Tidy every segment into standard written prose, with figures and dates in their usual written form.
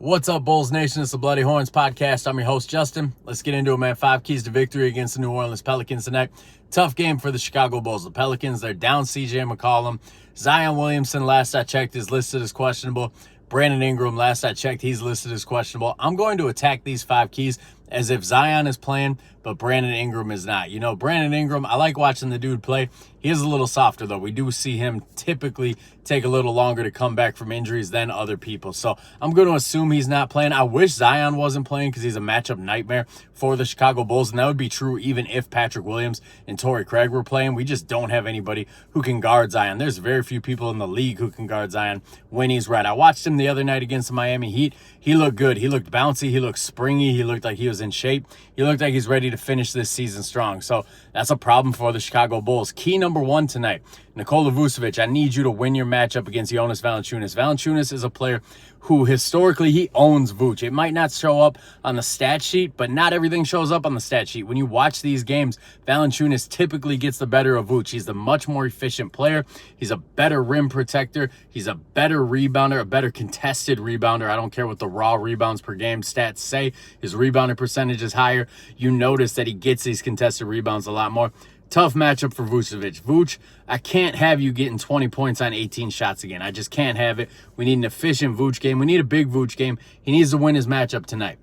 What's up, Bulls Nation? It's the Bloody Horns podcast. I'm your host, Justin. Let's get into it, man. 5 keys to victory against the New Orleans Pelicans tonight. Tough game for the Chicago Bulls. The Pelicans, they're down CJ McCollum. Zion Williamson, last I checked, is listed as questionable. Brandon Ingram, last I checked, he's listed as questionable. I'm going to attack these 5 keys as if Zion is playing, but Brandon Ingram is not. You know, Brandon Ingram, I like watching the dude play. He is a little softer, though. We do see him typically take a little longer to come back from injuries than other people. So I'm going to assume he's not playing. I wish Zion wasn't playing because he's a matchup nightmare for the Chicago Bulls, and that would be true even if Patrick Williams and Torrey Craig were playing. We just don't have anybody who can guard Zion. There's very few people in the league who can guard Zion when he's right. I watched him the other night against the Miami Heat. He looked good. He looked bouncy. He looked springy. He looked like he was in shape. He looked like he's ready to finish this season strong. So that's a problem for the Chicago Bulls. Key number 1 tonight, Nikola Vucevic, I need you to win your matchup against Jonas Valanciunas. Valanciunas is a player who historically he owns Vooch. It might not show up on the stat sheet, but not everything shows up on the stat sheet. When you watch these games, Valanciunas typically gets the better of Vooch. He's the much more efficient player. He's a better rim protector. He's a better rebounder, a better contested rebounder. I don't care what the raw rebounds per game stats say. His rebounding percentage is higher. You notice that he gets these contested rebounds a lot more. Tough matchup for Vucevic. Vooch, I can't have you getting 20 points on 18 shots again. I just can't have it. We need an efficient Vooch game. We need a big Vooch game. He needs to win his matchup tonight.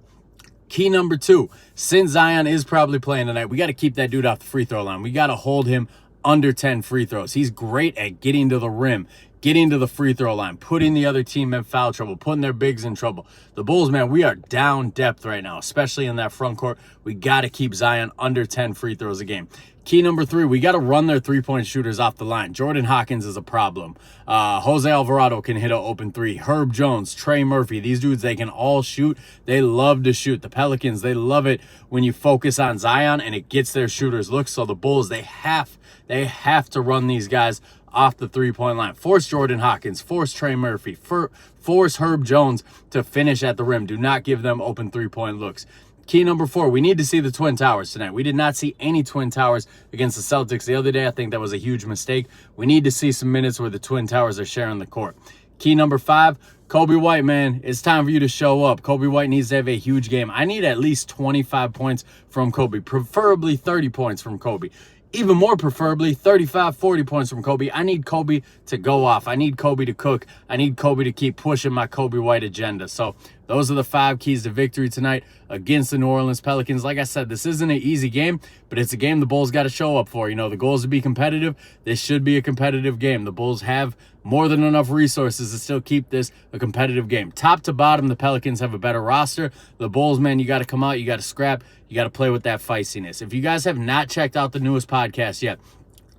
Key number 2, since Zion is probably playing tonight, we got to keep that dude off the free throw line. We got to hold him under 10 free throws. He's great at getting to the rim, getting to the free throw line, putting the other team in foul trouble, putting their bigs in trouble. The Bulls, man, we are down depth right now, especially in that front court. We got to keep Zion under 10 free throws a game. Key number 3, we got to run their three-point shooters off the line. Jordan Hawkins is a problem. Jose Alvarado can hit an open 3. Herb Jones, Trey Murphy, these dudes, they can all shoot. They love to shoot. The Pelicans, they love it when you focus on Zion and it gets their shooters looks. So the Bulls, they have to run these guys off the three-point line. Force Jordan Hawkins, force Trey Murphy, force Herb Jones to finish at the rim. Do not give them open three-point looks. Key number 4, we need to see the Twin Towers tonight. We did not see any Twin Towers against the Celtics the other day. I think that was a huge mistake. We need to see some minutes where the Twin Towers are sharing the court. Key number 5, Kobe White, man, it's time for you to show up. Kobe White needs to have a huge game. I need at least 25 points from Kobe, preferably 30 points from Kobe. Even more preferably, 35, 40 points from Kobe. I need Kobe to go off. I need Kobe to cook. I need Kobe to keep pushing my Kobe White agenda. So those are the 5 keys to victory tonight against the New Orleans Pelicans. Like I said, this isn't an easy game, but it's a game the Bulls got to show up for. You know, the goal is to be competitive. This should be a competitive game. The Bulls have more than enough resources to still keep this a competitive game. Top to bottom, the Pelicans have a better roster. The Bulls, man, you got to come out. You got to scrap. You got to play with that feistiness. If you guys have not checked out the newest podcast yet,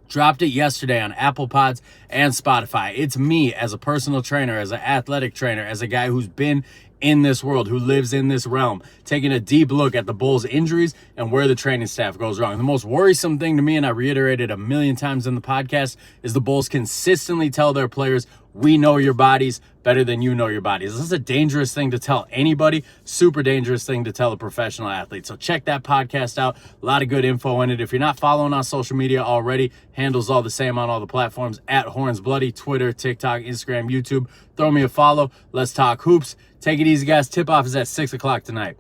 dropped it yesterday on Apple Pods and Spotify. It's me as a personal trainer, as an athletic trainer, as a guy who's been in this world, who lives in this realm, taking a deep look at the Bulls' injuries and where the training staff goes wrong. The most worrisome thing to me, and I reiterated a million times in the podcast, is the Bulls consistently tell their players, we know your bodies better than you know your bodies. This is a dangerous thing to tell anybody, super dangerous thing to tell a professional athlete. So check that podcast out. A lot of good info in it. If you're not following on social media already, handles all the same on all the platforms, at Horns Bloody, Twitter, TikTok, Instagram, YouTube. Throw me a follow. Let's talk hoops. Take it easy, guys. Tip-off is at 6 o'clock tonight.